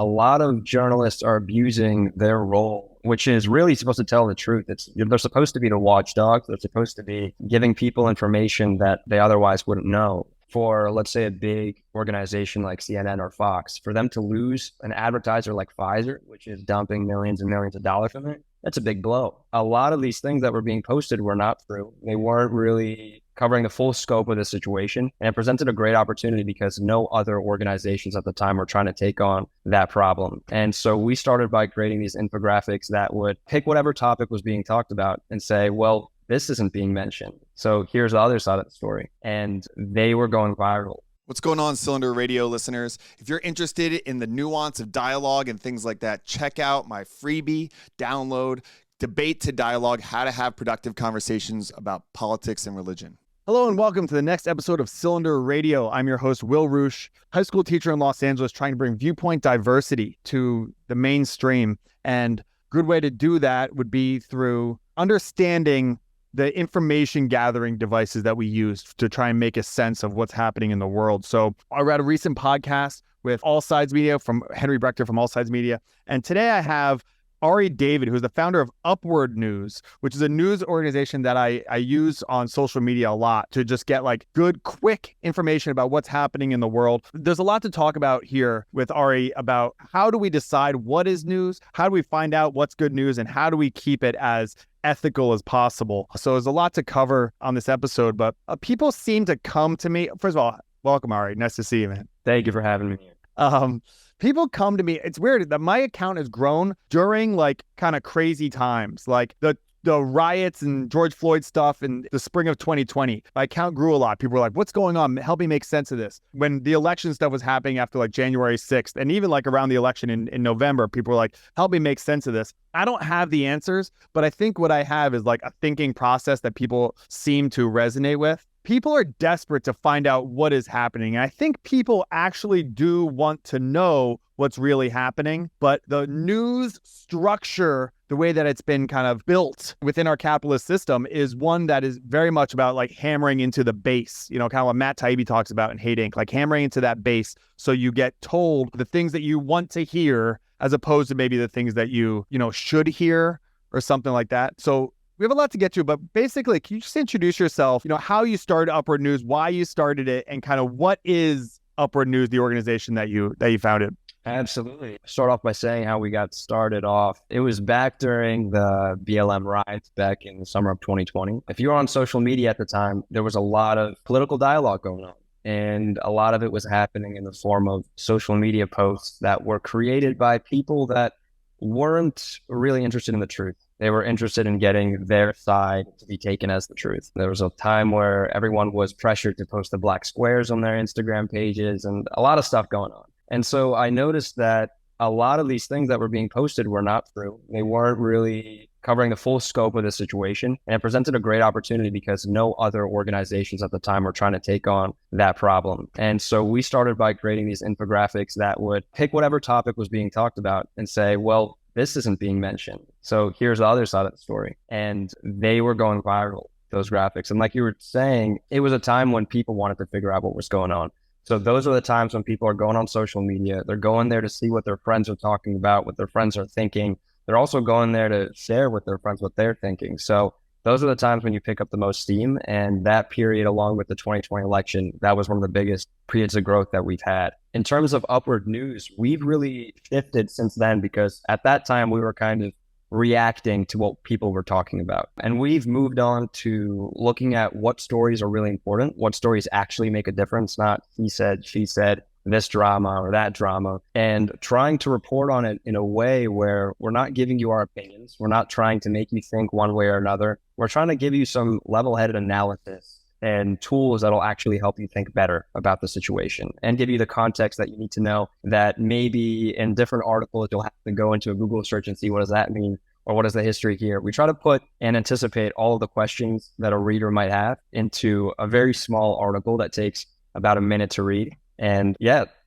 a lot of journalists are abusing their role, which is really supposed to tell the truth. They're supposed to be the watchdog. They're supposed to be giving people information that they otherwise wouldn't know. For, let's say, a big organization like CNN or Fox, for them to lose an advertiser like Pfizer, which is dumping millions and millions of dollars from it, that's a big blow. A lot of these things that were being posted were not true. They weren't really covering the full scope of the situation. And it presented a great opportunity because no other organizations at the time were trying to take on that problem. And so we started by creating these infographics that would pick whatever topic was being talked about and say, well, this isn't being mentioned. So here's the other side of the story. And they were going viral. What's going on, Cylinder Radio listeners? If you're interested in the nuance of dialogue and things like that, check out my freebie, download Debate to Dialogue, How to Have Productive Conversations About Politics and Religion. Hello and welcome to the next episode of Cylinder Radio. I'm your host, Will Roosh, high school teacher in Los Angeles, trying to bring viewpoint diversity to the mainstream. And a good way to do that would be through understanding the information gathering devices that we use to try and make a sense of what's happening in the world. So I read a recent podcast with All Sides Media from Henry Brechter from All Sides Media. And today I have Ari David, who's the founder of Upward News, which is a news organization that I use on social media a lot to just get like good, quick information about what's happening in the world. There's a lot to talk about here with Ari about how do we decide what is news, how do we find out what's good news, and how do we keep it as ethical as possible. So there's a lot to cover on this episode, but people seem to come to me. First of all, welcome, Ari. Nice to see you, man. Thank you for having me here. People come to me. It's weird that my account has grown during like kind of crazy times, like the riots and George Floyd stuff in the spring of 2020. My account grew a lot. People were like, what's going on? Help me make sense of this. When the election stuff was happening after like January 6th, and even like around the election in November, people were like, help me make sense of this. I don't have the answers, but I think what I have is like a thinking process that people seem to resonate with. People are desperate to find out what is happening. And I think people actually do want to know what's really happening, but the news structure, the way that it's been kind of built within our capitalist system, is one that is very much about like hammering into the base, kind of what Matt Taibbi talks about in Hate Inc., like hammering into that base so you get told the things that you want to hear as opposed to maybe the things that you should hear or something like that. So we have a lot to get to, but basically, can you just introduce yourself, how you started Upward News, why you started it, and kind of what is Upward News, the organization that you founded? Absolutely. Start off by saying how we got started off. It was back during the BLM riots back in the summer of 2020. If you were on social media at the time, there was a lot of political dialogue going on. And a lot of it was happening in the form of social media posts that were created by people that weren't really interested in the truth. They were interested in getting their side to be taken as the truth. There was a time where everyone was pressured to post the black squares on their Instagram pages and a lot of stuff going on. And so I noticed that a lot of these things that were being posted were not true. They weren't really covering the full scope of the situation. And it presented a great opportunity because no other organizations at the time were trying to take on that problem. And so we started by creating these infographics that would pick whatever topic was being talked about and say, well, this isn't being mentioned. So here's the other side of the story. And they were going viral, those graphics. And like you were saying, it was a time when people wanted to figure out what was going on. So those are the times when people are going on social media. They're going there to see what their friends are talking about, what their friends are thinking. They're also going there to share with their friends what they're thinking. So those are the times when you pick up the most steam. And that period, along with the 2020 election, that was one of the biggest periods of growth that we've had. In terms of Upward News, we've really shifted since then because at that time we were kind of reacting to what people were talking about. And we've moved on to looking at what stories are really important, what stories actually make a difference, not he said, she said, this drama or that drama, and trying to report on it in a way where we're not giving you our opinions. We're not trying to make you think one way or another. We're trying to give you some level-headed analysis and tools that'll actually help you think better about the situation and give you the context that you need to know that maybe in different articles, you'll have to go into a Google search and see what does that mean or what is the history here. We try to put and anticipate all of the questions that a reader might have into a very small article that takes about a minute to read. And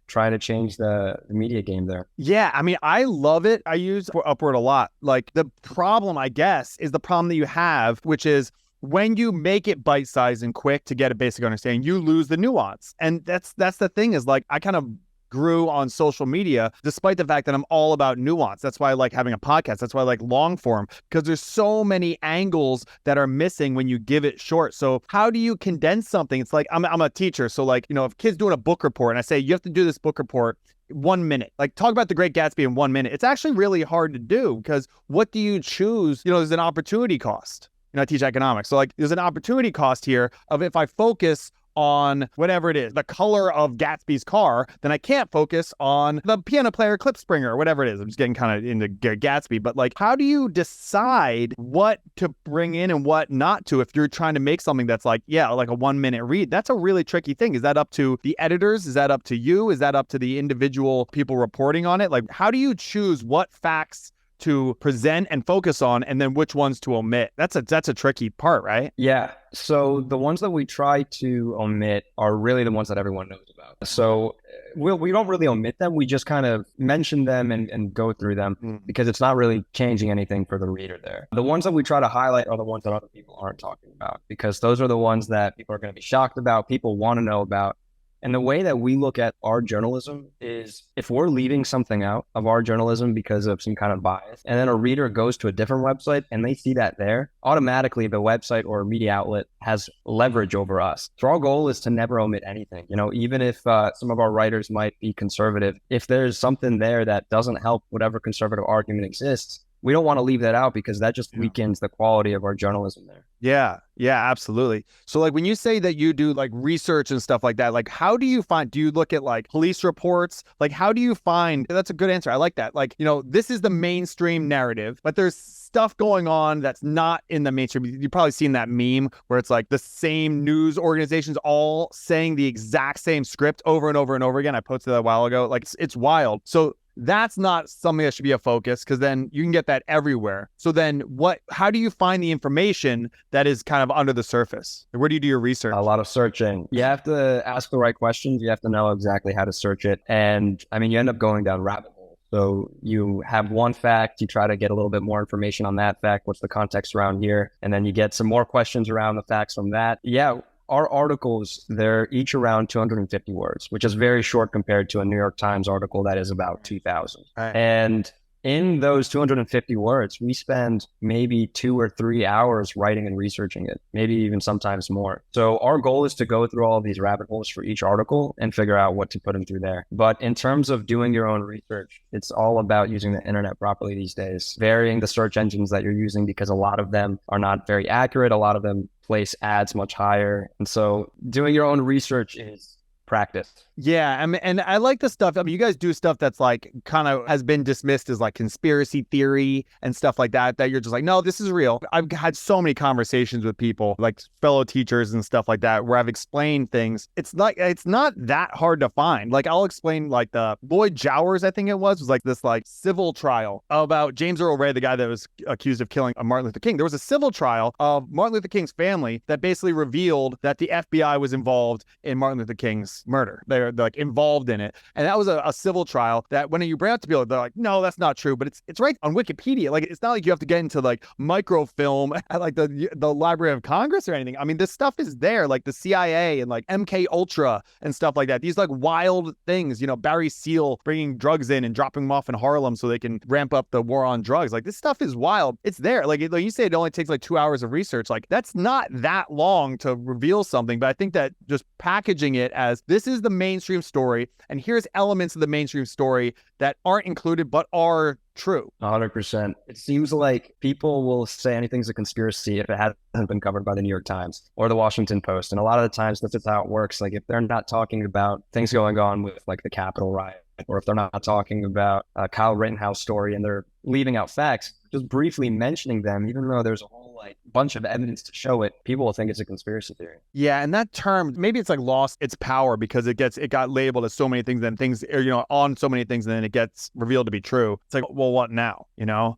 trying to change the media game there. Yeah, I mean, I love it. I use Upward a lot. Like the problem, I guess, is the problem that you have, which is when you make it bite-sized and quick to get a basic understanding, you lose the nuance. And that's the thing is like, I kind of grew on social media, despite the fact that I'm all about nuance. That's why I like having a podcast. That's why I like long form, because there's so many angles that are missing when you give it short. So how do you condense something? It's like, I'm a teacher. So like, if kids doing a book report and I say, you have to do this book report 1 minute, like talk about The Great Gatsby in 1 minute. It's actually really hard to do, because what do you choose? There's an opportunity cost. I teach economics. So like there's an opportunity cost here of, if I focus on whatever it is, the color of Gatsby's car, then I can't focus on the piano player clip springer or whatever it is. I'm just getting kind of into Gatsby, but like, how do you decide what to bring in and what not to, if you're trying to make something that's like, like a 1 minute read? That's a really tricky thing. Is that up to the editors? Is that up to you? Is that up to the individual people reporting on it? Like, how do you choose what facts to present and focus on, and then which ones to omit? That's a tricky part, right? Yeah. So the ones that we try to omit are really the ones that everyone knows about. So we don't really omit them. We just kind of mention them and go through them, because it's not really changing anything for the reader there. The ones that we try to highlight are the ones that other people aren't talking about, because those are the ones that people are going to be shocked about, people want to know about. And the way that we look at our journalism is, if we're leaving something out of our journalism because of some kind of bias, and then a reader goes to a different website and they see that there, automatically the website or media outlet has leverage over us. So our goal is to never omit anything. Even if some of our writers might be conservative, if there's something there that doesn't help whatever conservative argument exists, we don't want to leave that out, because that just weakens the quality of our journalism there. Yeah, absolutely. So like, when you say that you do like research and stuff like that, like how do you look at like police reports? Like, how do you find, that's a good answer. I like that. Like, this is the mainstream narrative, but there's stuff going on that's not in the mainstream. You've probably seen that meme where it's like the same news organizations all saying the exact same script over and over and over again. I posted that a while ago. Like, it's wild. So that's not something that should be a focus, because then you can get that everywhere. So then how do you find the information that is kind of under the surface? Where do you do your research? A lot of searching. You have to ask the right questions. You have to know exactly how to search it. And I mean, you end up going down rabbit holes. So you have one fact, you try to get a little bit more information on that fact. What's the context around here? And then you get some more questions around the facts from that. Yeah. Our articles, they're each around 250 words, which is very short compared to a New York Times article that is about 2,000. Right. And in those 250 words, we spend maybe 2 or 3 hours writing and researching it, maybe even sometimes more. So our goal is to go through all of these rabbit holes for each article and figure out what to put them through there. But in terms of doing your own research, it's all about using the internet properly these days, varying the search engines that you're using, because a lot of them are not very accurate. A lot of them place ads much higher. And so doing your own research is practice. Yeah, and I like the stuff. I mean, you guys do stuff that's like kind of has been dismissed as like conspiracy theory and stuff like that, that you're just like, no, this is real. I've had so many conversations with people, like fellow teachers and stuff like that, where I've explained things. It's not that hard to find. Like, I'll explain, like, the Lloyd Jowers, I think it was like this like civil trial about James Earl Ray, the guy that was accused of killing Martin Luther King. There was a civil trial of Martin Luther King's family that basically revealed that the FBI was involved in Martin Luther King's murder. They're like involved in it. And that was a civil trial that when you bring out to people, they're like, no, that's not true. But it's right on Wikipedia. Like, it's not like you have to get into like microfilm at like the Library of Congress or anything. I mean, this stuff is there, like the CIA and like MK Ultra and stuff like that. These like wild things, Barry Seal bringing drugs in and dropping them off in Harlem so they can ramp up the war on drugs. Like, this stuff is wild. It's there. Like you say, it only takes like 2 hours of research. Like, that's not that long to reveal something. But I think that just packaging it as, this is the mainstream story, and here's elements of the mainstream story that aren't included but are true. 100%. It seems like people will say anything's a conspiracy if it hasn't been covered by the New York Times or the Washington Post. And a lot of the times that's just how it works. Like, if they're not talking about things going on with like the Capitol riot, or if they're not talking about Kyle Rittenhouse story and they're leaving out facts, just briefly mentioning them, even though there's a whole like bunch of evidence to show it, people will think it's a conspiracy theory. Yeah, and that term, maybe it's like lost its power because it got labeled as so many things, and things are, on so many things, and then it gets revealed to be true. It's like, well, what now?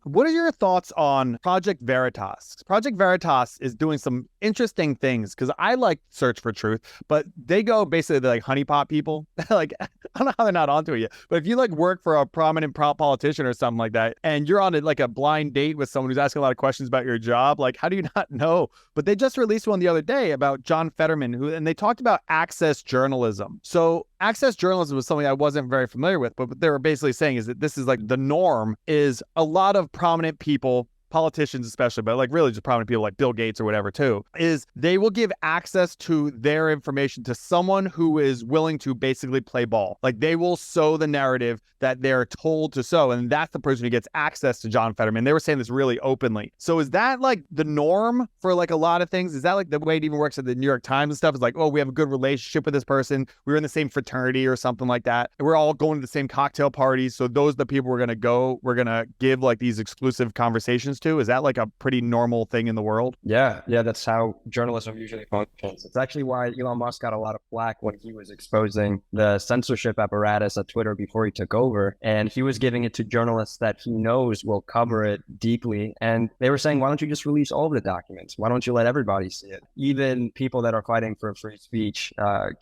What are your thoughts on Project Veritas? Project Veritas is doing some interesting things, because I like Search for Truth, but they go basically, they're like honeypot people. Like, I don't know how they're not onto it yet, but if you like work for a prominent politician or something like that, and you're on like a blind date with someone who's asking a lot of questions about your job, like, like, how do you not know? But they just released one the other day about John Fetterman, and they talked about access journalism. So access journalism was something I wasn't very familiar with, but what they were basically saying is that this is like the norm is a lot of prominent people, politicians especially, but like really just prominent people like Bill Gates or whatever too, is they will give access to their information to someone who is willing to basically play ball. Like they will sow the narrative that they're told to sow, and that's the person who gets access to John Fetterman. They were saying this really openly. So is that like the norm for like a lot of things? Is that like the way it even works at the New York Times and stuff? Is like, oh, we have a good relationship with this person. We were in the same fraternity or something like that. We're all going to the same cocktail parties. So those are the people we're going to give like these exclusive conversations to. Is that like a pretty normal thing in the world? Yeah, that's how journalism usually functions. It's actually why Elon Musk got a lot of flack when he was exposing the censorship apparatus at Twitter before he took over. And he was giving it to journalists that he knows will cover it deeply. And they were saying, why don't you just release all of the documents? Why don't you let everybody see it? Even people that are fighting for free speech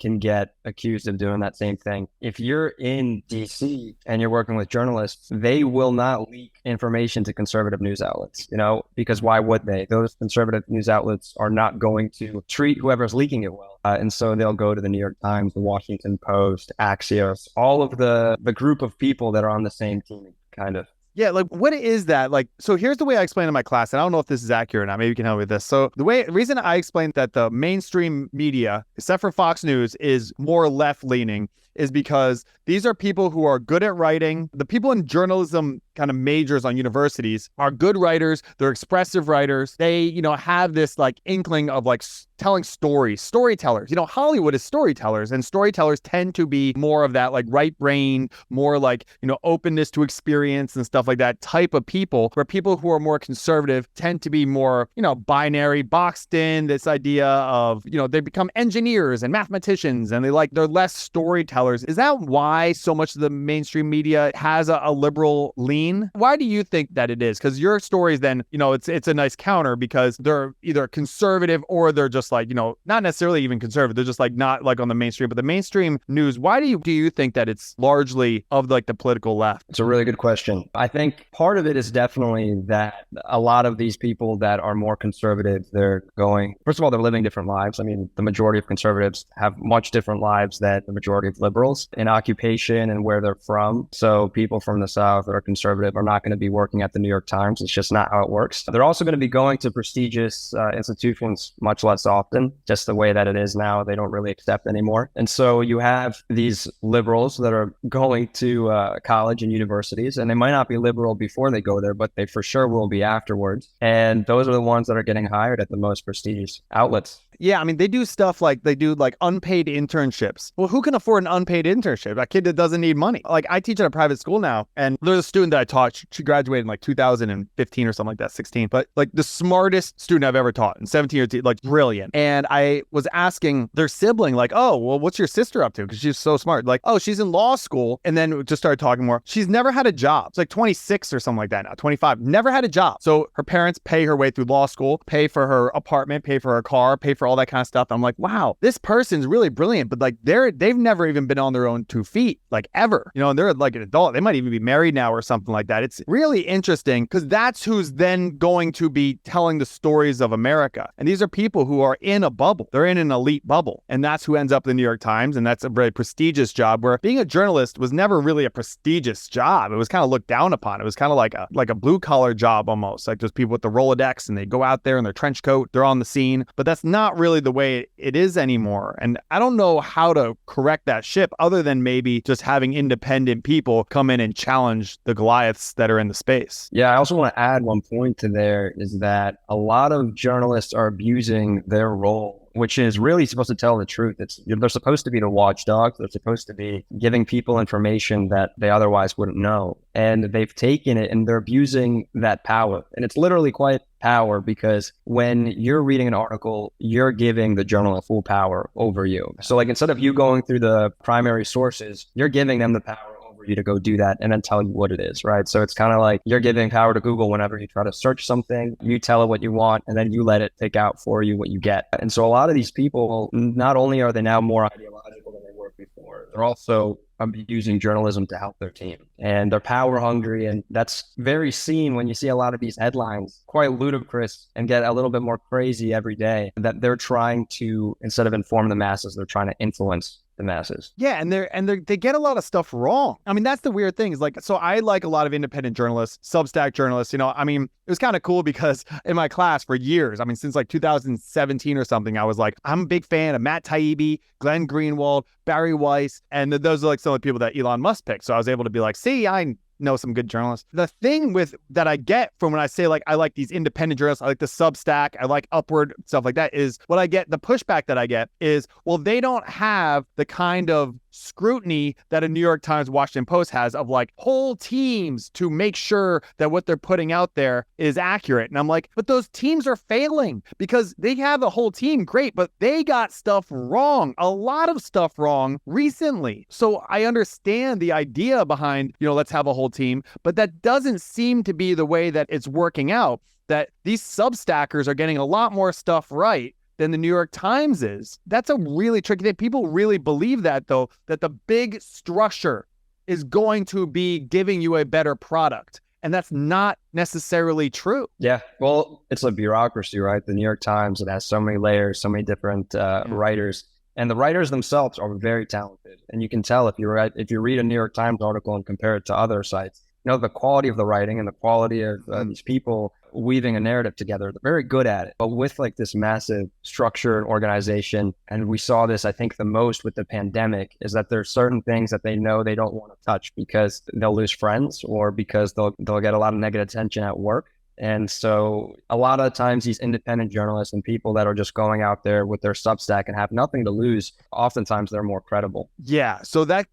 can get accused of doing that same thing. If you're in DC and you're working with journalists, they will not leak information to conservative news outlets, because why would they? Those conservative news outlets are not going to treat whoever's leaking it well. And so they'll go to the New York Times, the Washington Post, Axios, all of the group of people that are on the same team, kind of. Yeah, like what is that? Like, so here's the way I explain in my class, and I don't know if this is accurate or not. Maybe you can help me with this. So the reason I explained that the mainstream media, except for Fox News, is more left-leaning is because these are people who are good at writing. The people in journalism kind of majors on universities are good writers. They're expressive writers. They, have this like inkling of like telling stories, storytellers. Hollywood is storytellers, and storytellers tend to be more of that like right brain, more like, openness to experience and stuff like that type of people, where people who are more conservative tend to be more, binary, boxed in, this idea of, they become engineers and mathematicians, and they're less storytellers. Is that why so much of the mainstream media has a liberal lean? Why do you think that it is? Because your stories then, it's a nice counter because they're either conservative or they're just like, not necessarily even conservative. They're just like not like on the mainstream, but the mainstream news, why do you think that it's largely of like the political left? It's a really good question. I think part of it is definitely that a lot of these people that are more conservative, first of all, they're living different lives. I mean, the majority of conservatives have much different lives than the majority of liberals in occupation and where they're from. So people from the South that are conservative are not going to be working at the New York Times. It's just not how it works. They're also going to be going to prestigious institutions much less often, just the way that it is now. They don't really accept anymore. And so you have these liberals that are going to college and universities, and they might not be liberal before they go there, but they for sure will be afterwards. And those are the ones that are getting hired at the most prestigious outlets. Yeah, I mean, they do stuff like unpaid internships. Well, who can afford an unpaid internship? A kid that doesn't need money. Like, I teach at a private school now, and there's a student that I taught. She graduated in like 2015 or something like that, 16. But like the smartest student I've ever taught in 17 or 18, like brilliant. And I was asking their sibling, like, oh, well, what's your sister up to? Because she's so smart. Like, oh, she's in law school. And then we just started talking more. She's never had a job. It's like 26 or something like that now, 25. Never had a job. So her parents pay her way through law school, pay for her apartment, pay for her car, pay for all that kind of stuff. I'm like, wow, this person's really brilliant, but like they've never even been on their own 2 feet, like ever, and they're like an adult. They might even be married now or something like that. It's really interesting because that's who's then going to be telling the stories of America. And these are people who are in a bubble. They're in an elite bubble. And that's who ends up in the New York Times. And that's a very prestigious job, where being a journalist was never really a prestigious job. It was kind of looked down upon. It was kind of like a blue collar job almost, like those people with the Rolodex, and they go out there in their trench coat, they're on the scene. But that's not really the way it is anymore. And I don't know how to correct that ship other than maybe just having independent people come in and challenge the Goliaths that are in the space. Yeah, I also want to add one point to there is that a lot of journalists are abusing their role, which is really supposed to tell the truth. They're supposed to be the watchdogs. They're supposed to be giving people information that they otherwise wouldn't know. And they've taken it and they're abusing that power. And it's literally quite power, because when you're reading an article, you're giving the journalist full power over you. So like, instead of you going through the primary sources, you're giving them the power over you to go do that and then tell you what it is, right? So it's kind of like you're giving power to Google whenever you try to search something. You tell it what you want, and then you let it pick out for you what you get. And so a lot of these people, not only are they now more ideological than they were before, they're also using journalism to help their team. And they're power hungry. And that's very seen when you see a lot of these headlines, quite ludicrous and get a little bit more crazy every day, that they're trying to, instead of inform the masses, they're trying to influence the masses. Yeah, and they get a lot of stuff wrong. I mean, that's the weird thing is like, so I like a lot of independent journalists, Substack journalists, you know, I mean, it was kind of cool because in my class for years, I mean, since like 2017 or something, I was like, I'm a big fan of Matt Taibbi, Glenn Greenwald, Barry Weiss, and those are like some of the people that Elon Musk picked. So I was able to be like, see, I know some good journalists. The thing with that I get from when I say like I like these independent journalists, I like the Substack, I like Upward, stuff like that, is what I get, the pushback that I get is, well, they don't have the kind of scrutiny that a New York Times, Washington Post has of like whole teams to make sure that what they're putting out there is accurate. And I'm like, but those teams are failing because they have a whole team, great, but they got stuff wrong, a lot of stuff wrong recently. So I understand the idea behind, you know, let's have a whole team, but that doesn't seem to be the way that it's working out, that these Substackers are getting a lot more stuff right than the New York Times is. That's a really tricky thing. People really believe that, though, that the big structure is going to be giving you a better product. And that's not necessarily true. Yeah, well, it's a bureaucracy, right? The New York Times, it has so many layers, so many different writers. And the writers themselves are very talented. And you can tell if you read a New York Times article and compare it to other sites, you know, the quality of the writing and the quality of these people weaving a narrative together, they're very good at it. But with like this massive structure and organization, and we saw this, I think, the most with the pandemic, is that there's certain things that they know they don't want to touch because they'll lose friends or because they'll get a lot of negative attention at work. And so a lot of times these independent journalists and people that are just going out there with their Substack and have nothing to lose, oftentimes they're more credible. Yeah. So that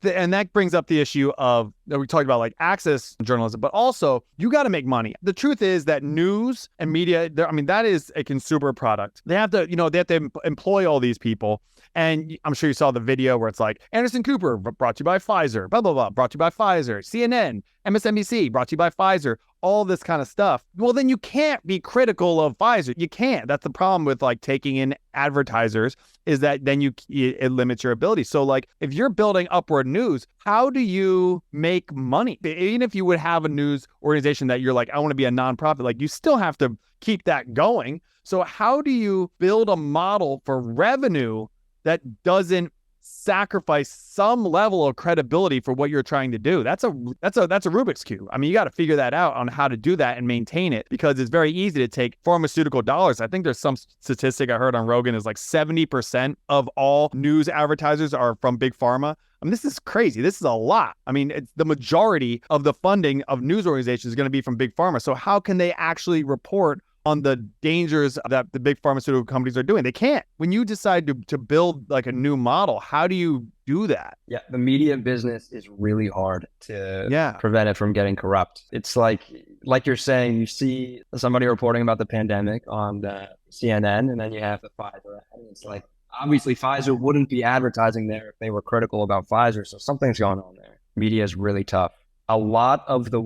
brings up the issue of that we talked about, like access journalism, but also you got to make money. The truth is that news and media, I mean, that is a consumer product. They have to employ all these people. And I'm sure you saw the video where it's like Anderson Cooper brought to you by Pfizer, blah, blah, blah, brought to you by Pfizer, CNN, MSNBC, brought to you by Pfizer, all this kind of stuff. Well, then you can't be critical of Pfizer. You can't. That's the problem with like taking in advertisers, is that then it limits your ability. So like if you're building Upward News, how do you make money? Even if you would have a news organization that you're like, I want to be a nonprofit, like you still have to keep that going. So how do you build a model for revenue that doesn't sacrifice some level of credibility for what you're trying to do? That's a Rubik's Cube. I mean, you got to figure that out on how to do that and maintain it, because it's very easy to take pharmaceutical dollars. I think there's some statistic I heard on Rogan is like 70% of all news advertisers are from big pharma. I mean, this is crazy. This is a lot. I mean, it's the majority of the funding of news organizations is going to be from big pharma. So how can they actually report on the dangers that the big pharmaceutical companies are doing? They can't. When you decide to build like a new model, how do you do that? Yeah, the media business is really hard to prevent it from getting corrupt. It's like you're saying, you see somebody reporting about the pandemic on the CNN, and then you have the Pfizer ad, and it's like, obviously Pfizer wouldn't be advertising there if they were critical about Pfizer, so something's going on there. Media is really tough. A lot of the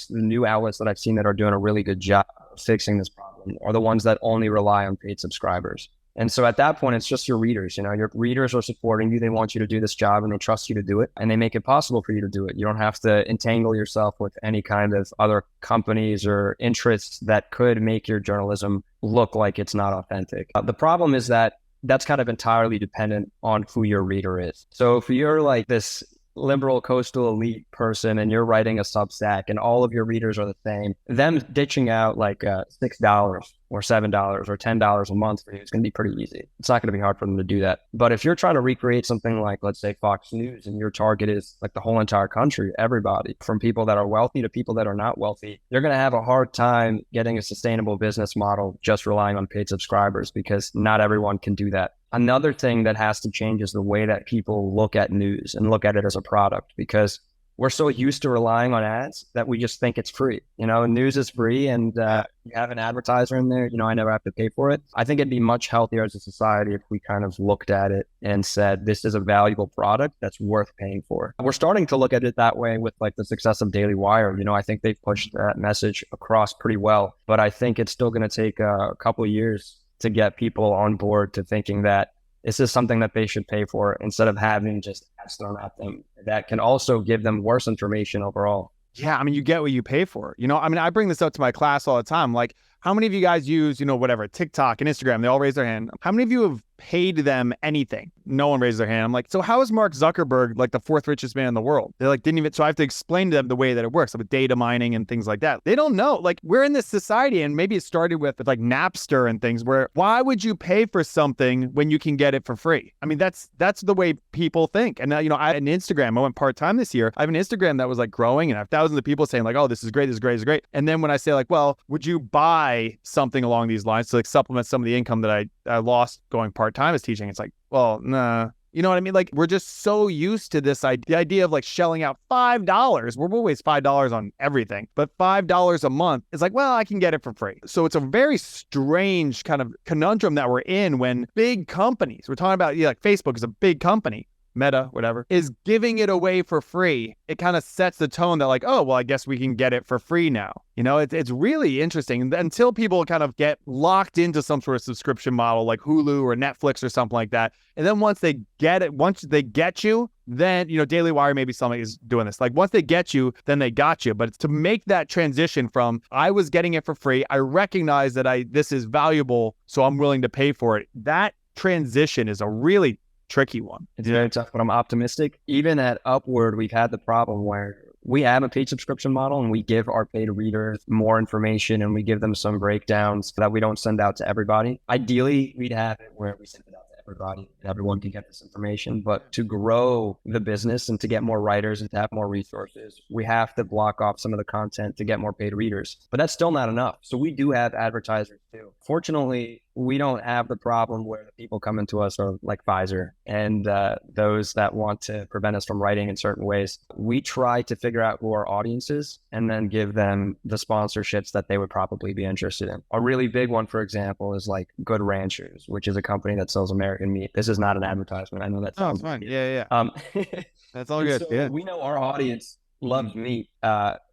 new outlets that I've seen that are doing a really good job fixing this problem are the ones that only rely on paid subscribers. And so at that point, it's just your readers. You know, your readers are supporting you. They want you to do this job and they trust you to do it. And they make it possible for you to do it. You don't have to entangle yourself with any kind of other companies or interests that could make your journalism look like it's not authentic. The problem is that that's kind of entirely dependent on who your reader is. So if you're like this liberal coastal elite person and you're writing a Substack and all of your readers are the same, them ditching out like $6 or $7 or $10 a month for you is going to be pretty easy. It's not going to be hard for them to do that. But if you're trying to recreate something like, let's say, Fox News, and your target is like the whole entire country, everybody from people that are wealthy to people that are not wealthy, you're going to have a hard time getting a sustainable business model just relying on paid subscribers, because not everyone can do that. Another thing that has to change is the way that people look at news and look at it as a product, because we're so used to relying on ads that we just think it's free. You know, news is free, and you have an advertiser in there, you know, I never have to pay for it. I think it'd be much healthier as a society if we kind of looked at it and said, this is a valuable product that's worth paying for. We're starting to look at it that way with like the success of Daily Wire. You know, I think they've pushed that message across pretty well, but I think it's still going to take a couple of years to get people on board to thinking that this is something that they should pay for instead of having just ads thrown at them. That can also give them worse information overall. Yeah, I mean, you get what you pay for. I mean, I bring this up to my class all the time. Like, how many of you guys use, whatever, TikTok and Instagram? They all raise their hand. How many of you have paid them anything? No one raised their hand. I'm like, so how is Mark Zuckerberg like the fourth richest man in the world? They're like, didn't even, so I have to explain to them the way that it works, like with data mining and things like that. They don't know. Like, we're in this society, and maybe it started with like Napster and things, where why would you pay for something when you can get it for free? I mean, that's the way people think. And now, I have an Instagram. I went part-time this year. I have an Instagram that was like growing, and I have thousands of people saying like, oh, this is great, this is great, this is great. And then when I say like, well, would you buy something along these lines to like supplement some of the income that I lost going part-time as teaching? It's like, well, nah. You know what I mean? Like, we're just so used to this the idea of like shelling out $5. We're always $5 on everything, but $5 a month is like, well, I can get it for free. So it's a very strange kind of conundrum that we're in when big companies, we're talking about, like Facebook is a big company, Meta, whatever, is giving it away for free. It kind of sets the tone that like, oh, well, I guess we can get it for free now. It's really interesting until people kind of get locked into some sort of subscription model like Hulu or Netflix or something like that. And then once they get you, then, Daily Wire, maybe somebody is doing this. Like, once they get you, then they got you. But it's to make that transition from, I was getting it for free, I recognize that this is valuable, so I'm willing to pay for it. That transition is a really tricky one. It's very tough, but I'm optimistic. Even at Upward, we've had the problem where we have a paid subscription model and we give our paid readers more information and we give them some breakdowns that we don't send out to everybody. Ideally, we'd have it where we send it out to everybody and everyone can get this information. But to grow the business and to get more writers and to have more resources, we have to block off some of the content to get more paid readers. But that's still not enough. So we do have advertisers too. Fortunately, we don't have the problem where the people coming to us are like Pfizer and those that want to prevent us from writing in certain ways. We try to figure out who our audience is and then give them the sponsorships that they would probably be interested in. A really big one, for example, is like Good Ranchers, which is a company that sells American meat. This is not an advertisement. I know that. Oh, it's fine. Yeah. That's all good. So yeah. We know our audience loves meat.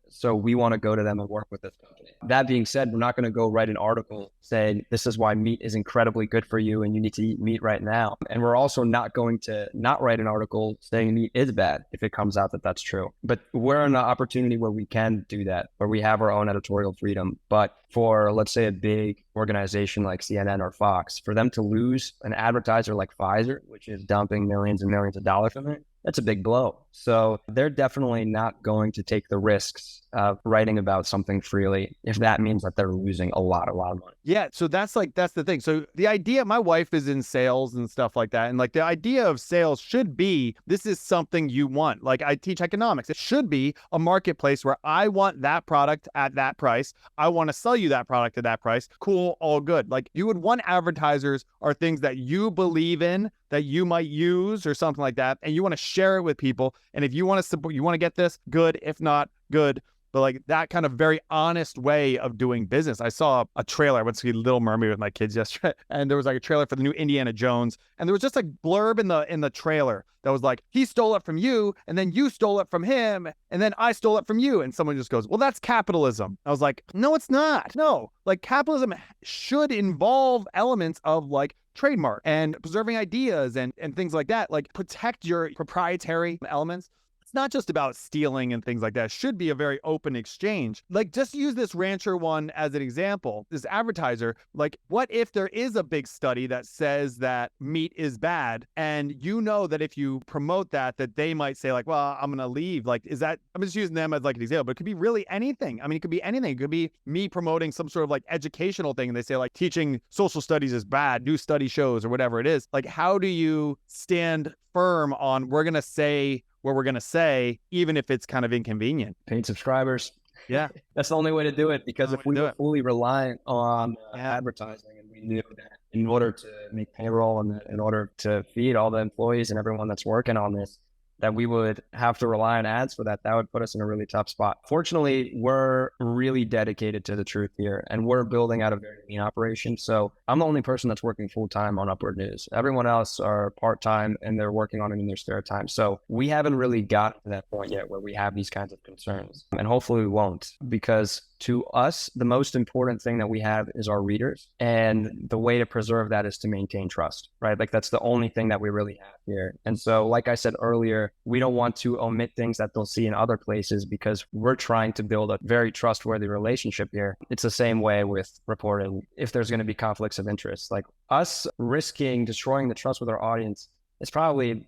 So we want to go to them and work with this company. That being said, we're not going to go write an article saying this is why meat is incredibly good for you and you need to eat meat right now. And we're also not going to not write an article saying meat is bad if it comes out that that's true. But we're in an opportunity where we can do that, where we have our own editorial freedom. But for, let's say, a big organization like CNN or Fox, for them to lose an advertiser like Pfizer, which is dumping millions and millions of dollars from it, that's a big blow. So they're definitely not going to take the risks of writing about something freely if that means that they're losing a lot of money. Yeah. So that's the thing. So the idea, my wife is in sales and stuff like that. And like the idea of sales should be, this is something you want. Like I teach economics. It should be a marketplace where I want that product at that price. I want to sell you that product at that price. Cool. All good. Like you would want advertisers are things that you believe in, that you might use or something like that. And you want to share it with people. And if you want to support, you want to get this, good. If not, good. But like that kind of very honest way of doing business. I saw a trailer. I went to see Little Mermaid with my kids yesterday, and there was like a trailer for the new Indiana Jones, and there was just a blurb in the trailer that was like, he stole it from you, and then you stole it from him, and then I stole it from you. And someone just goes, well, that's capitalism. I was like, no, it's not. No, like capitalism should involve elements of like trademark and preserving ideas and things like that. Like protect your proprietary elements. It's not just about stealing and things like that. It should be a very open exchange. Like just use this rancher one as an example, this advertiser. Like what if there is a big study that says that meat is bad and you know that if you promote that they might say like, well, I'm going to leave. Like, is that, I'm just using them as like an example, but it could be really anything. I mean, it could be anything. It could be me promoting some sort of like educational thing. And they say like teaching social studies is bad, new study shows or whatever it is. Like, how do you stand firm on we're going to say what we're going to say, even if it's kind of inconvenient? Paid subscribers. Yeah. That's the only way to do it, because if we were fully reliant on advertising and we knew that in order to make payroll and in order to feed all the employees and everyone that's working on this, that we would have to rely on ads for that, that would put us in a really tough spot. Fortunately, we're really dedicated to the truth here, and we're building out a very lean operation. So I'm the only person that's working full-time on Upward News. Everyone else are part-time and they're working on it in their spare time. So we haven't really gotten to that point yet where we have these kinds of concerns, and hopefully we won't, because to us, the most important thing that we have is our readers. And the way to preserve that is to maintain trust, right? Like that's the only thing that we really have here. And so, like I said earlier, we don't want to omit things that they'll see in other places because we're trying to build a very trustworthy relationship here. It's the same way with reporting. If there's going to be conflicts of interest, like us risking destroying the trust with our audience,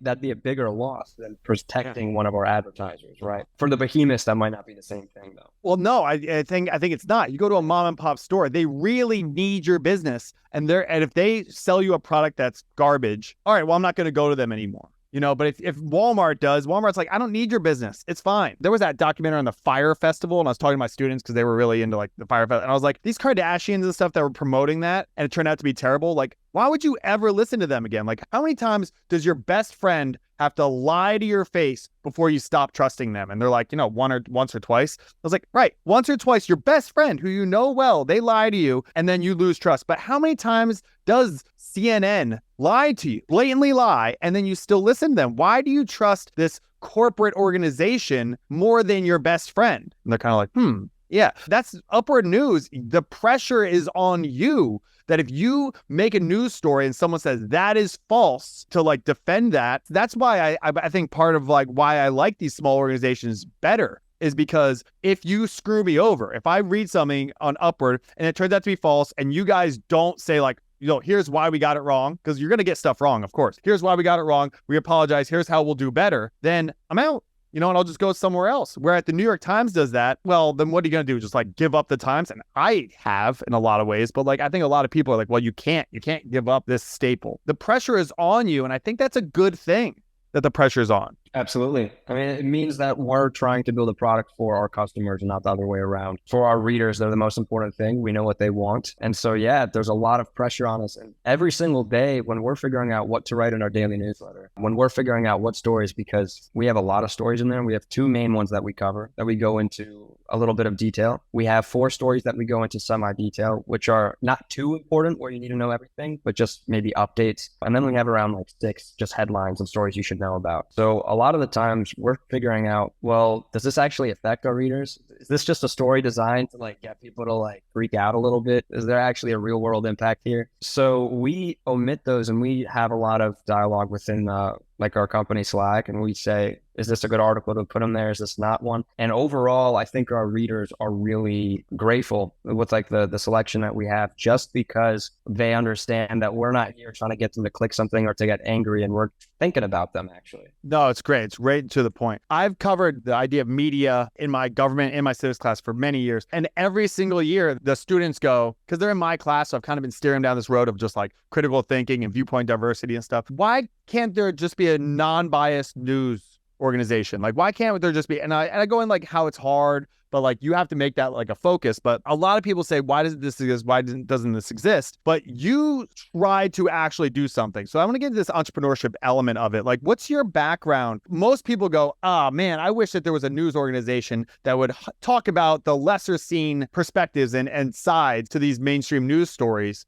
that'd be a bigger loss than protecting one of our advertisers, right? For the behemoths, that might not be the same thing though. Well, no, I think it's not. You go to a mom and pop store, they really need your business. And if they sell you a product that's garbage, all right, well, I'm not going to go to them anymore. But if Walmart does, Walmart's like, I don't need your business. It's fine. There was that documentary on the Fire Festival, and I was talking to my students because they were really into like the Fire Festival. And I was like, these Kardashians and stuff that were promoting that, and it turned out to be terrible. Like, why would you ever listen to them again? Like, how many times does your best friend have to lie to your face before you stop trusting them? And they're like, once or twice. I was like, right, once or twice, your best friend who you know well, they lie to you and then you lose trust. But how many times does CNN lie to you, blatantly lie, and then you still listen to them? Why do you trust this corporate organization more than your best friend? And they're kind of like, yeah, that's Upward News. The pressure is on you that if you make a news story and someone says that is false, to like defend that. That's why I think part of like why I like these small organizations better is because if you screw me over, if I read something on Upward and it turns out to be false and you guys don't say like, here's why we got it wrong, because you're going to get stuff wrong, of course. Here's why we got it wrong. We apologize. Here's how we'll do better. Then I'm out. And I'll just go somewhere else. Where at the New York Times does that, well, then what are you going to do? Just like give up the Times? And I have in a lot of ways, but like I think a lot of people are like, well, you can't give up this staple. The pressure is on you. And I think that's a good thing that the pressure is on. Absolutely. I mean, it means that we're trying to build a product for our customers and not the other way around. For our readers, they're the most important thing. We know what they want. And so, yeah, there's a lot of pressure on us. And every single day when we're figuring out what to write in our daily newsletter, when we're figuring out what stories, because we have a lot of stories in there. We have 2 main ones that we cover, that we go into a little bit of detail. We have 4 stories that we go into semi-detail, which are not too important where you need to know everything, but just maybe updates. And then we have around like 6 just headlines and stories you should know about. So a lot of the times we're figuring out, well, does this actually affect our readers? Is this just a story designed to like get people to like freak out a little bit? Is there actually a real world impact here? So we omit those, and we have a lot of dialogue within like our company Slack, and we say, is this a good article to put in there? Is this not one? And overall, I think our readers are really grateful with like the selection that we have, just because they understand that we're not here trying to get them to click something or to get angry, and we're thinking about them actually. No, it's great. It's right to the point. I've covered the idea of media in my government, in my civics class for many years. And every single year the students go, because they're in my class, so I've kind of been steering down this road of just like critical thinking and viewpoint diversity and stuff. Why can't there just be a non-biased news organization? Like, why can't there just be, and I go in like how it's hard, but like you have to make that like a focus. But a lot of people say, why doesn't this exist? Why doesn't this exist? But you try to actually do something. So I want to get into this entrepreneurship element of it. Like, what's your background? Most people go, man, I wish that there was a news organization that would talk about the lesser seen perspectives and sides to these mainstream news stories.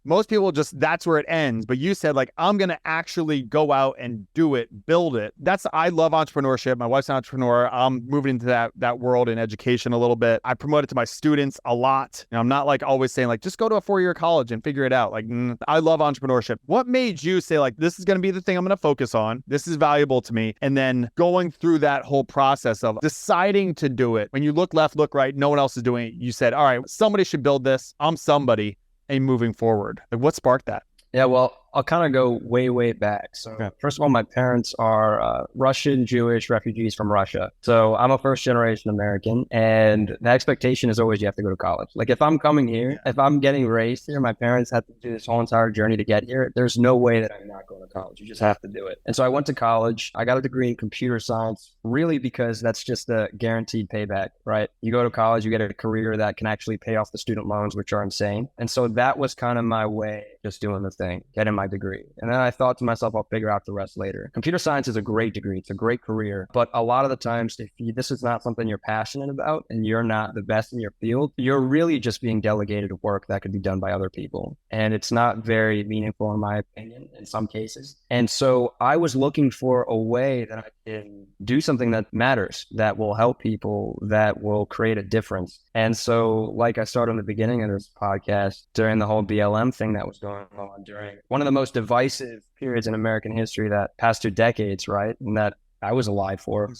Most people just, that's where it ends. But you said like, I'm going to actually go out and do it, build it. I love entrepreneurship. My wife's an entrepreneur. I'm moving into that world in education a little bit. I promote it to my students a lot. I'm not like always saying like, just go to a 4-year college and figure it out. Like, I love entrepreneurship. What made you say like, this is going to be the thing I'm going to focus on. This is valuable to me. And then going through that whole process of deciding to do it. When you look left, look right, no one else is doing it. You said, all right, somebody should build this. I'm somebody. And moving forward, like what sparked that? Yeah, well, I'll kind of go way back. So first of all, my parents are Russian Jewish refugees from Russia. So I'm a first generation American, and the expectation is always you have to go to college. Like if I'm coming here, if I'm getting raised here, my parents had to do this whole entire journey to get here. There's no way that I'm not going to college. You just have to do it. And so I went to college. I got a degree in computer science, really because that's just a guaranteed payback, right? You go to college, you get a career that can actually pay off the student loans, which are insane. And so that was kind of my way, just doing the thing, getting my degree. And then I thought to myself, I'll figure out the rest later. Computer science is a great degree. It's a great career. But a lot of the times, if this is not something you're passionate about and you're not the best in your field, you're really just being delegated work that could be done by other people. And it's not very meaningful, in my opinion, in some cases. And so I was looking for a way that I and do something that matters, that will help people, that will create a difference. And so, like I started in the beginning of this podcast, during the whole BLM thing that was going on, during one of the most divisive periods in American history that passed 2 decades, right? And that I was alive for,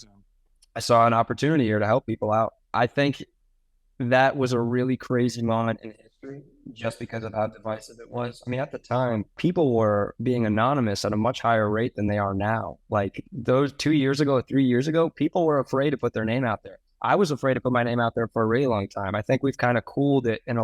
I saw an opportunity here to help people out. I think that was a really crazy moment in history just because of how divisive it was. I mean, at the time, people were being anonymous at a much higher rate than they are now. Like those 2 years ago, 3 years ago, people were afraid to put their name out there. I was afraid to put my name out there for a really long time. I think we've kind of cooled it in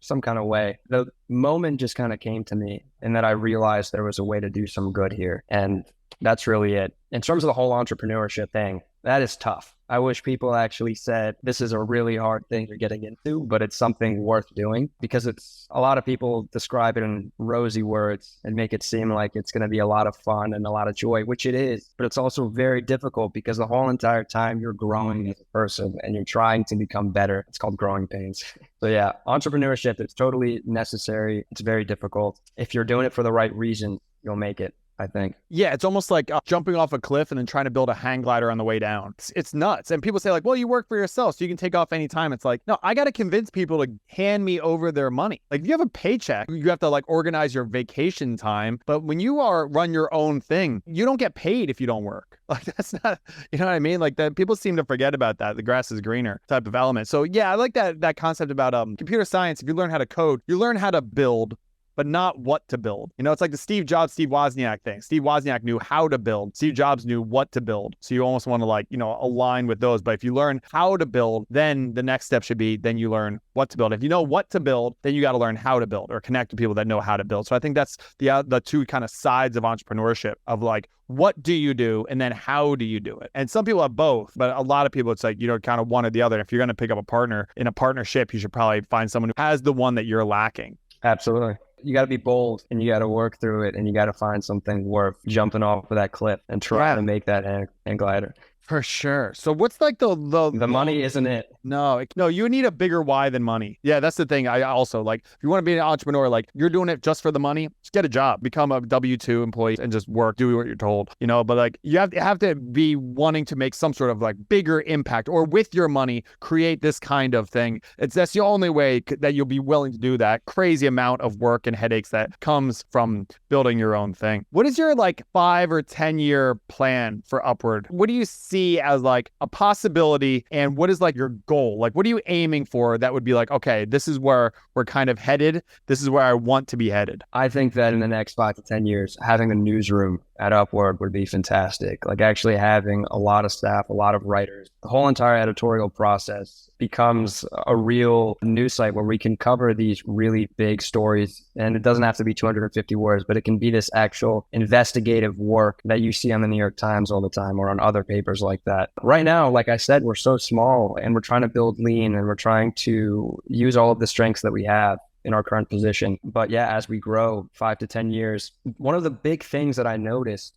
some kind of way. The moment just kind of came to me, and that I realized there was a way to do some good here. And that's really it. In terms of the whole entrepreneurship thing, that is tough. I wish people actually said, this is a really hard thing you're getting into, but it's something worth doing, because a lot of people describe it in rosy words and make it seem like it's going to be a lot of fun and a lot of joy, which it is, but it's also very difficult because the whole entire time you're growing as a person and you're trying to become better. It's called growing pains. So yeah, entrepreneurship, it's totally necessary. It's very difficult. If you're doing it for the right reason, you'll make it, I think. Yeah, it's almost like jumping off a cliff and then trying to build a hang glider on the way down. It's nuts. And people say like, well, you work for yourself, so you can take off any time. It's like, no, I got to convince people to hand me over their money. Like if you have a paycheck, you have to like organize your vacation time. But when you run your own thing, you don't get paid if you don't work. Like that's not, you know what I mean? Like that people seem to forget about that. The grass is greener type of element. So yeah, I like that concept about computer science. If you learn how to code, you learn how to build, but not what to build. You know, it's like the Steve Jobs, Steve Wozniak thing. Steve Wozniak knew how to build. Steve Jobs knew what to build. So you almost want to like, you know, align with those. But if you learn how to build, then the next step should be, then you learn what to build. If you know what to build, then you got to learn how to build or connect to people that know how to build. So I think that's the two kind of sides of entrepreneurship of like, what do you do? And then how do you do it? And some people have both, but a lot of people, it's like, you know, kind of one or the other. If you're going to pick up a partner in a partnership, you should probably find someone who has the one that you're lacking. Absolutely. You got to be bold and you got to work through it, and you got to find something worth jumping off of that cliff and try to make that hang glider. For sure. So what's like the money isn't it? No, you need a bigger why than money. Yeah, that's the thing. I also like, if you want to be an entrepreneur, like you're doing it just for the money, just get a job, become a W-2 employee and just work, do what you're told, you know, but like you have to be wanting to make some sort of like bigger impact, or with your money, create this kind of thing. That's the only way that you'll be willing to do that crazy amount of work and headaches that comes from building your own thing. What is your like 5 or 10 year plan for Upward? What do you see as like a possibility, and what is like your goal? Like what are you aiming for that would be like, okay, this is where we're kind of headed, this is where I want to be headed? I think that in the next 5 to 10 years, having a newsroom at Upward would be fantastic. Like actually having a lot of staff, a lot of writers, the whole entire editorial process becomes a real news site where we can cover these really big stories. And it doesn't have to be 250 words, but it can be this actual investigative work that you see on the New York Times all the time or on other papers like that. Right now, like I said, we're so small and we're trying to build lean and we're trying to use all of the strengths that we have in our current position. But yeah, as we grow 5 to 10 years, one of the big things that I noticed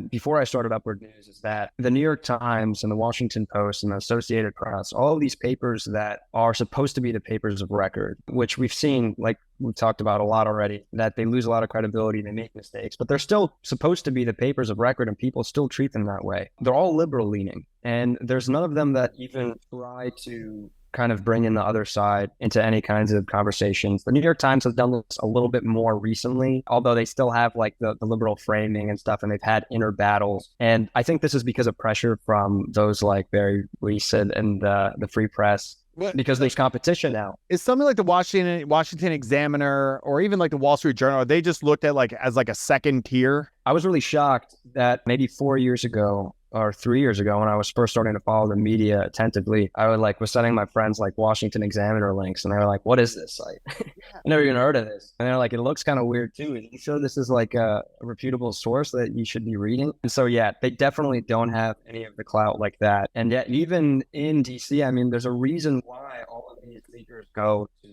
before I started Upward News is that the New York Times and the Washington Post and the Associated Press, all of these papers that are supposed to be the papers of record, which we've seen, like we've talked about a lot already, that they lose a lot of credibility, they make mistakes, but they're still supposed to be the papers of record and people still treat them that way. They're all liberal leaning. And there's none of them that even try to kind of bring in the other side into any kinds of conversations. The New York Times has done this a little bit more recently, although they still have like the liberal framing and stuff, and they've had inner battles. And I think this is because of pressure from those like Barry Leeson and the Free Press. Because there's competition now. Is something like the Washington Examiner or even like the Wall Street Journal, are they just looked at like as like a second tier? I was really shocked that maybe 4 years ago or 3 years ago, when I was first starting to follow the media attentively, I was sending my friends like Washington Examiner links, and they were like, "What is this site? I never even heard of this." And they're like, "It looks kind of weird too. Are you sure this is like a reputable source that you should be reading?" And so yeah, they definitely don't have any of the clout like that. And yet, even in DC, I mean, there's a reason why all of these leaders go to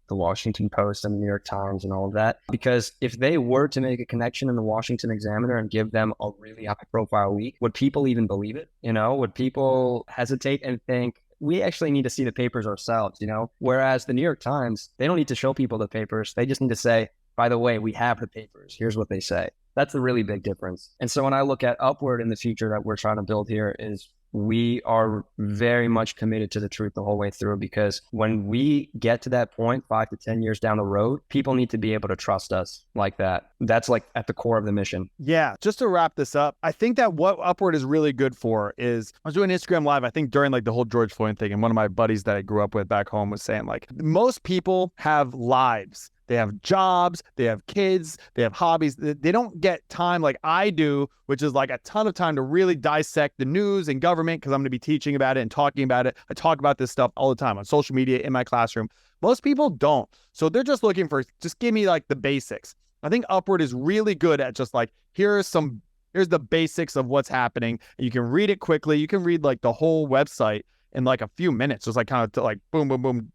the Washington Post and the New York Times and all of that, because if they were to make a connection in the Washington Examiner and give them a really high profile week, would people even believe it? You know, would people hesitate and think, we actually need to see the papers ourselves, you know? Whereas the New York Times, they don't need to show people the papers. They just need to say, by the way, we have the papers. Here's what they say. That's the really big difference. And so when I look at Upward in the future that we're trying to build here is we are very much committed to the truth the whole way through, because when we get to that point 5 to 10 years down the road, people need to be able to trust us like that. That's like at the core of the mission. Yeah, just to wrap this up, I think that what Upward is really good for is, I was doing Instagram Live, I think during like the whole George Floyd thing, and one of my buddies that I grew up with back home was saying like, most people have lives. They have jobs, they have kids, they have hobbies. They don't get time like I do, which is like a ton of time to really dissect the news and government, because I'm going to be teaching about it and talking about it. I talk about this stuff all the time on social media, in my classroom. Most people don't. So they're just looking for, just give me like the basics. I think Upward is really good at just like, here's the basics of what's happening. You can read it quickly. You can read like the whole website in like a few minutes. Just like kind of like boom, boom, boom,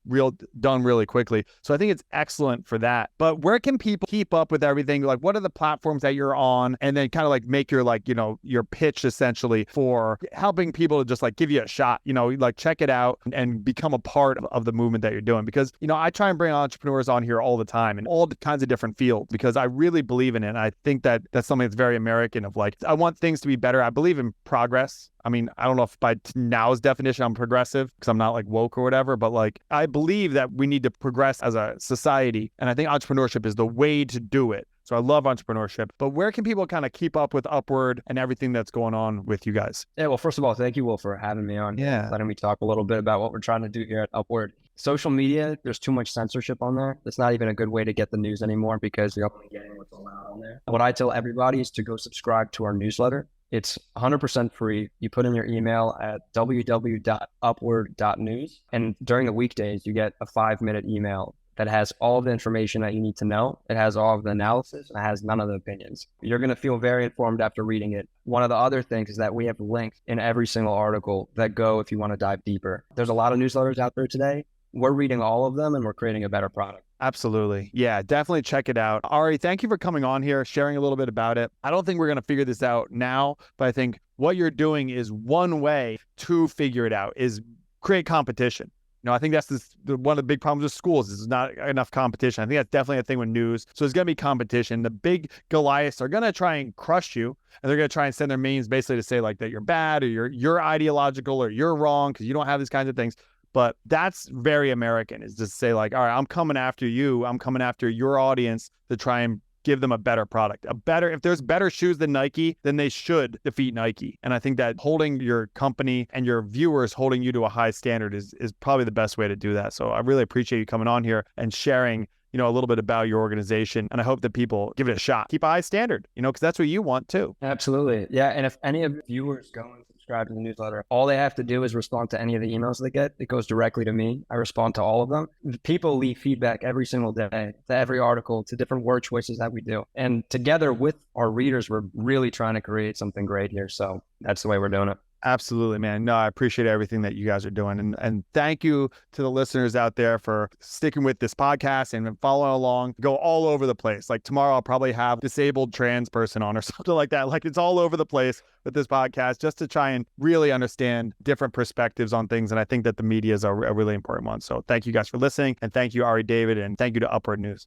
done really quickly. So I think it's excellent for that. But where can people keep up with everything? Like, what are the platforms that you're on? And then kind of like make your like, your pitch essentially for helping people to just like give you a shot, like check it out and become a part of the movement that you're doing. Because, I try and bring entrepreneurs on here all the time in all the kinds of different fields, because I really believe in it. And I think that that's something that's very American of like, I want things to be better. I believe in progress. I mean, I don't know if by now's definition I'm progressive because I'm not like woke or whatever, but like I believe that we need to progress as a society. And I think entrepreneurship is the way to do it. So I love entrepreneurship. But where can people kind of keep up with Upward and everything that's going on with you guys? Yeah, well, first of all, thank you, Will, for having me on. Yeah. Letting me talk a little bit about what we're trying to do here at Upward. Social media, there's too much censorship on there. It's not even a good way to get the news anymore because you're only getting what's allowed on there. What I tell everybody is to go subscribe to our newsletter. It's 100% free. You put in your email at www.upward.news. And during the weekdays, you get a 5-minute email that has all of the information that you need to know. It has all of the analysis, and it has none of the opinions. You're going to feel very informed after reading it. One of the other things is that we have links in every single article that go if you want to dive deeper. There's a lot of newsletters out there today. We're reading all of them, and we're creating a better product. Absolutely. Yeah, definitely check it out. Ari, thank you for coming on here, sharing a little bit about it. I don't think we're going to figure this out now, but I think what you're doing is one way to figure it out, is create competition. I think that's one of the big problems with schools is not enough competition. I think that's definitely a thing with news. So there's going to be competition. The big Goliaths are going to try and crush you, and they're going to try and send their memes basically to say like that you're bad or you're ideological or you're wrong because you don't have these kinds of things. But that's very American, is to say like, all right, I'm coming after you. I'm coming after your audience to try and give them a better product. If there's better shoes than Nike, then they should defeat Nike. And I think that holding your company and your viewers holding you to a high standard is probably the best way to do that. So I really appreciate you coming on here and sharing, a little bit about your organization. And I hope that people give it a shot. Keep a high standard, because that's what you want too. Absolutely. Yeah. And if any of the viewers go and subscribe to the newsletter, all they have to do is respond to any of the emails they get. It goes directly to me. I respond to all of them. People leave feedback every single day to every article, to different word choices that we do. And together with our readers, we're really trying to create something great here. So that's the way we're doing it. Absolutely, man. No, I appreciate everything that you guys are doing. And thank you to the listeners out there for sticking with this podcast and following along. Go all over the place. Like tomorrow, I'll probably have disabled trans person on or something like that. Like it's all over the place with this podcast just to try and really understand different perspectives on things. And I think that the media is a really important one. So thank you guys for listening. And thank you, Ari David. And thank you to Upward News.